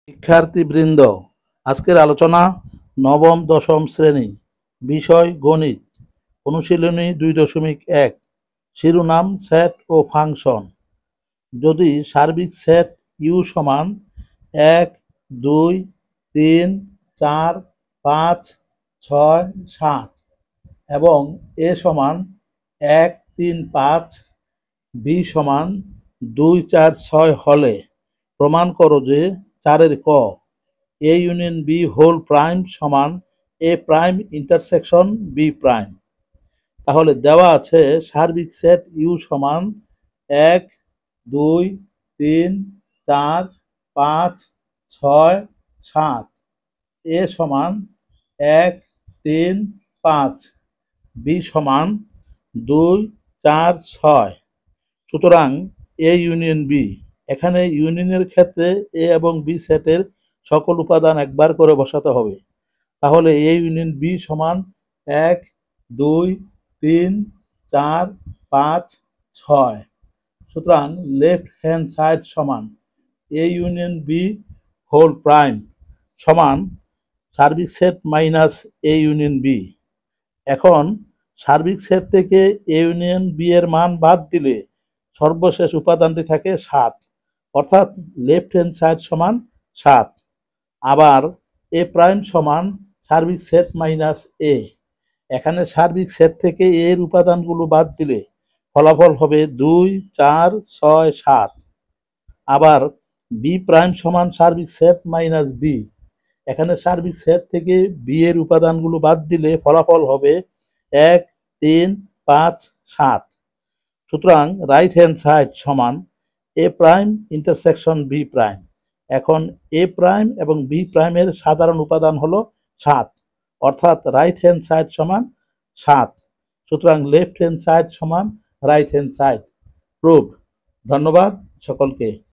শিক্ষার্থীবৃন্দ, আজকের আলোচনা নবম দশম শ্রেণী, বিষয় গণিত, অনুশীলনী 2.1, শিরোনাম সেট ও ফাংশন। যদি সার্বিক সেট ইউ সমান 1, 2, 3, 4, 5, 6, 7 এবং এ সমান 1, 3, 5, বি সমান 2, 4, 6 হলে প্রমাণ করো যে 4 ক A union B whole prime সমান A prime intersection B prime. তাহলে দেওয়া আছে সার্বিক সেট ইউ সমান 1, 2, 3, 4, 5, 6, 7, এ সমান 1, 3, 5, বি সমান 2, 4, 6। সুতরাং এ ইউনিয়ন বি, এখানে ইউনিয়নের ক্ষেত্রে এ এবং বি সেটের সকল উপাদান একবার করে বসাতে হবে। তাহলে এ ইউনিয়ন বি সমান 1, 2, 3, 4, 5, 6। সুতরাং লেফট হ্যান্ড সাইড সমান A union B whole prime সমান সার্বিক set minus A union B. এখন সার্বিক সেট থেকে এ ইউনিয়ন বি এর মান বাদ দিলে সর্বশেষ উপাদানটি থাকে 7, অর্থাৎ লেফট হ্যান্ড সাইড সমান 7। আবার এ প্রাইম সমান সার্বিক সেট মাইনাস এ। এখানে সার্বিক সেট থেকে এর উপাদানগুলো বাদ দিলে ফলাফল হবে 2, 4, 6, 7। আবার বি প্রাইম সমান সার্বিক সেট মাইনাস বি। এখানে সার্বিক সেট থেকে বি এর উপাদানগুলো বাদ দিলে ফলাফল হবে 1, 3, 5, 7। সুতরাং রাইট হ্যান্ড সাইড সমান A prime intersection B prime. এখন এ প্রাইম এবং বি প্রাইমের সাধারণ উপাদান হলো 7, অর্থাৎ রাইট হ্যান্ড সাইড সমান 7। সুতরাং লেফট হ্যান্ড সাইড সমান রাইট হ্যান্ড সাইড। প্রুভ। ধন্যবাদ সকলকে।